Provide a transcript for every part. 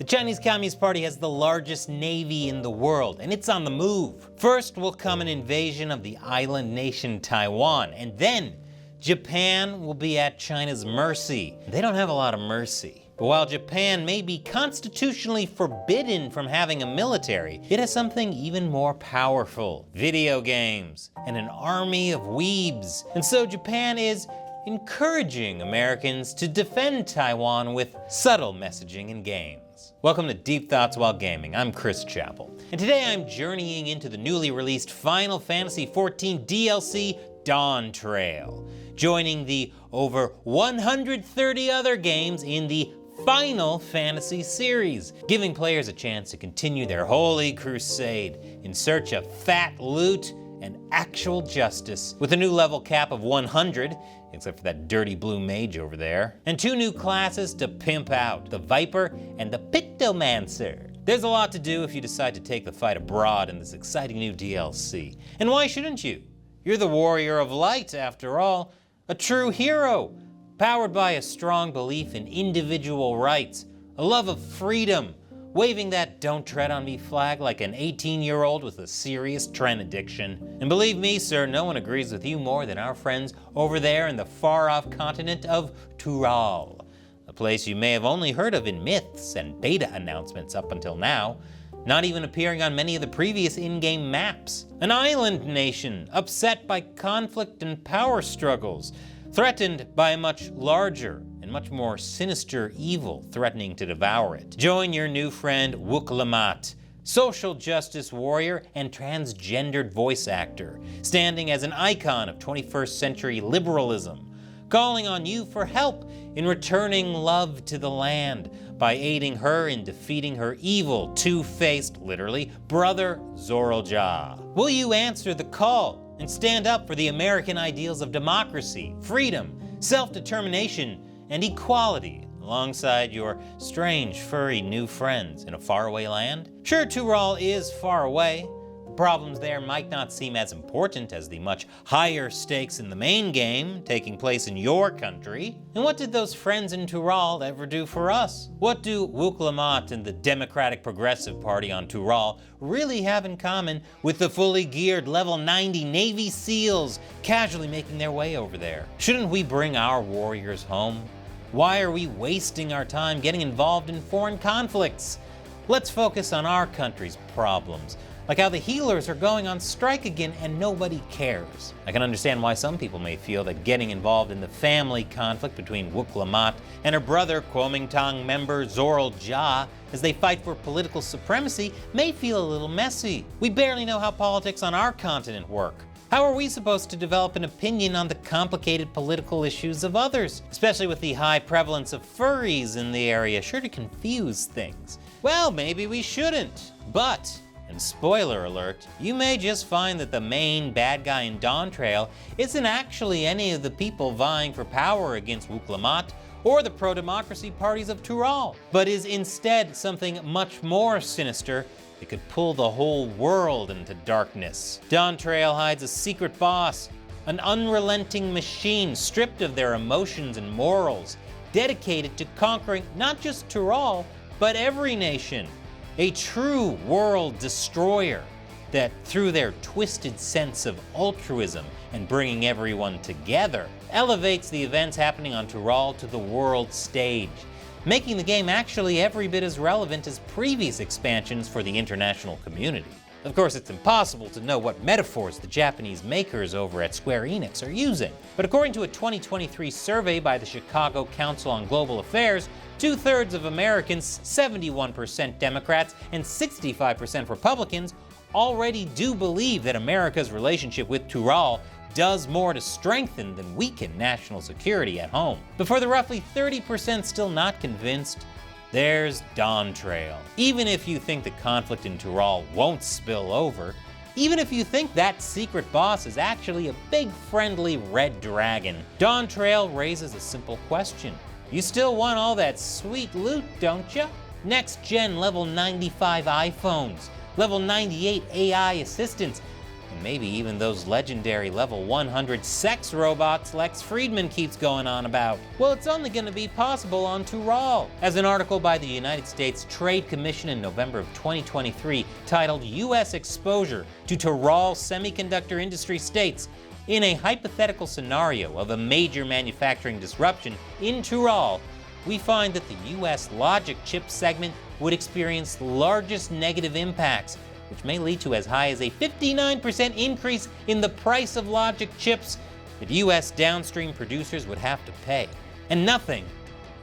The Chinese Communist Party has the largest navy in the world, and it's on the move. First will come an invasion of the island nation Taiwan, and then Japan will be at China's mercy. They don't have a lot of mercy. But while Japan may be constitutionally forbidden from having a military, it has something even more powerful: video games and an army of weebs. And so Japan is encouraging Americans to defend Taiwan with subtle messaging in games. Welcome to Deep Thoughts While Gaming. I'm Chris Chappell, and today I'm journeying into the newly released Final Fantasy XIV DLC Dawntrail, joining the over 130 other games in the Final Fantasy series, giving players a chance to continue their holy crusade in search of fat loot and actual justice, with a new level cap of 100, except for that dirty blue mage over there, and two new classes to pimp out: the Viper and the Pictomancer. There's a lot to do if you decide to take the fight abroad in this exciting new DLC. And why shouldn't you? You're the Warrior of Light, after all, a true hero, powered by a strong belief in individual rights, a love of freedom, waving that "don't tread on me" flag like an 18-year-old with a serious tren addiction. And believe me, sir, no one agrees with you more than our friends over there in the far-off continent of Tural, a place you may have only heard of in myths and beta announcements up until now, not even appearing on many of the previous in-game maps. An island nation upset by conflict and power struggles, threatened by a much larger and much more sinister evil threatening to devour it. Join your new friend Wuk-Lamat, social justice warrior and transgendered voice actor, standing as an icon of 21st century liberalism, calling on you for help in returning love to the land by aiding her in defeating her evil, two-faced, literally, brother Zoraljah. Will you answer the call and stand up for the American ideals of democracy, freedom, self-determination, and equality alongside your strange, furry new friends in a faraway land? Sure, Tural is far away. The problems there might not seem as important as the much higher stakes in the main game taking place in your country. And what did those friends in Tural ever do for us? What do Wuk-Lamat and the Democratic Progressive Party on Tural really have in common with the fully geared level 90 Navy SEALs casually making their way over there? Shouldn't we bring our warriors home? Why are we wasting our time getting involved in foreign conflicts? Let's focus on our country's problems, like how the healers are going on strike again and nobody cares. I can understand why some people may feel that getting involved in the family conflict between Wuk-Lamat and her brother Kuomintang member Zoraljah as they fight for political supremacy may feel a little messy. We barely know how politics on our continent work. How are we supposed to develop an opinion on the complicated political issues of others, especially with the high prevalence of furries in the area, sure to confuse things? Well, maybe we shouldn't, but, and spoiler alert, you may just find that the main bad guy in Dawntrail isn't actually any of the people vying for power against Wuk-Lamat or the pro-democracy parties of Tural, but is instead something much more sinister that could pull the whole world into darkness. Dawntrail hides a secret boss, an unrelenting machine stripped of their emotions and morals, dedicated to conquering not just Tural, but every nation. A true world destroyer that, through their twisted sense of altruism and bringing everyone together, elevates the events happening on Tural to the world stage, making the game actually every bit as relevant as previous expansions for the international community. Of course, it's impossible to know what metaphors the Japanese makers over at Square Enix are using, but according to a 2023 survey by the Chicago Council on Global Affairs, 2/3 of Americans, 71% Democrats, and 65% Republicans already do believe that America's relationship with Tural does more to strengthen than weaken national security at home. But for the roughly 30% still not convinced, there's Dawntrail. Even if you think the conflict in Tural won't spill over, even if you think that secret boss is actually a big friendly red dragon, Dawntrail raises a simple question. You still want all that sweet loot, don't ya? Next-gen level 95 iPhones, level 98 AI assistants, and maybe even those legendary level 100 sex robots Lex Friedman keeps going on about. Well, it's only going to be possible on Tural. As an article by the United States Trade Commission in November of 2023 titled U.S. Exposure to Tural Semiconductor Industry states, in a hypothetical scenario of a major manufacturing disruption in Tural, we find that the U.S. logic chip segment would experience the largest negative impacts, which may lead to as high as a 59% increase in the price of logic chips that U.S. downstream producers would have to pay. And nothing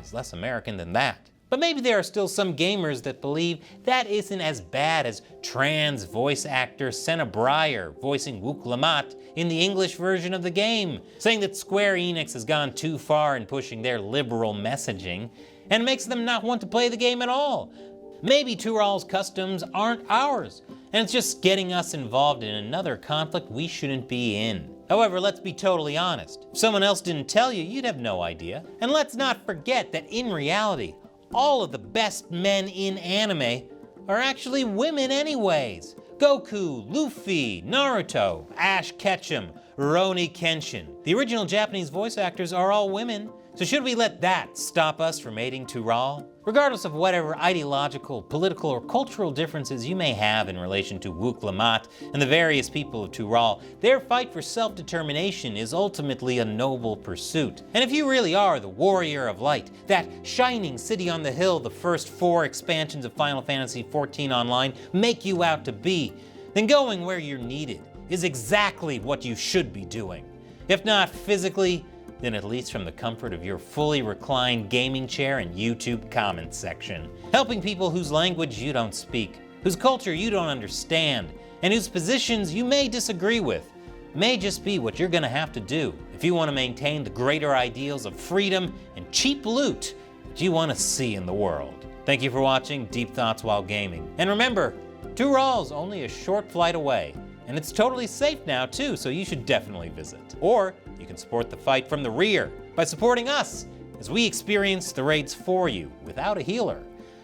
is less American than that. But maybe there are still some gamers that believe that isn't as bad as trans voice actor Senna Breyer voicing Wook Lamont in the English version of the game, saying that Square Enix has gone too far in pushing their liberal messaging and makes them not want to play the game at all. Maybe Tural's customs aren't ours, and it's just getting us involved in another conflict we shouldn't be in. However, let's be totally honest. If someone else didn't tell you, you'd have no idea. And let's not forget that in reality, all of the best men in anime are actually women anyways. Goku, Luffy, Naruto, Ash Ketchum, Rurouni Kenshin. The original Japanese voice actors are all women. So should we let that stop us from aiding Tural? Regardless of whatever ideological, political, or cultural differences you may have in relation to Wook Lamont and the various people of Tural, their fight for self-determination is ultimately a noble pursuit. And if you really are the warrior of light, that shining city on the hill the first 4 expansions of Final Fantasy XIV Online make you out to be, then going where you're needed is exactly what you should be doing. If not physically, then at least from the comfort of your fully reclined gaming chair and YouTube comments section. Helping people whose language you don't speak, whose culture you don't understand, and whose positions you may disagree with, may just be what you're gonna have to do if you want to maintain the greater ideals of freedom and cheap loot that you want to see in the world. Thank you for watching Deep Thoughts While Gaming. And remember, Tural's only a short flight away, and it's totally safe now too, so you should definitely visit. Or you can support the fight from the rear by supporting us as we experience the raids for you without a healer.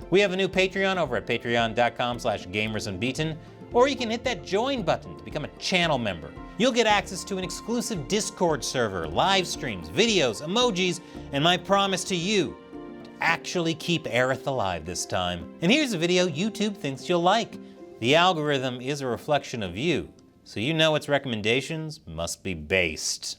We have a new Patreon over at patreon.com/gamersunbeaten, or you can hit that join button to become a channel member. You'll get access to an exclusive Discord server, live streams, videos, emojis, and my promise to you to actually keep Aerith alive this time. And here's a video YouTube thinks you'll like. The algorithm is a reflection of you, so you know its recommendations must be based.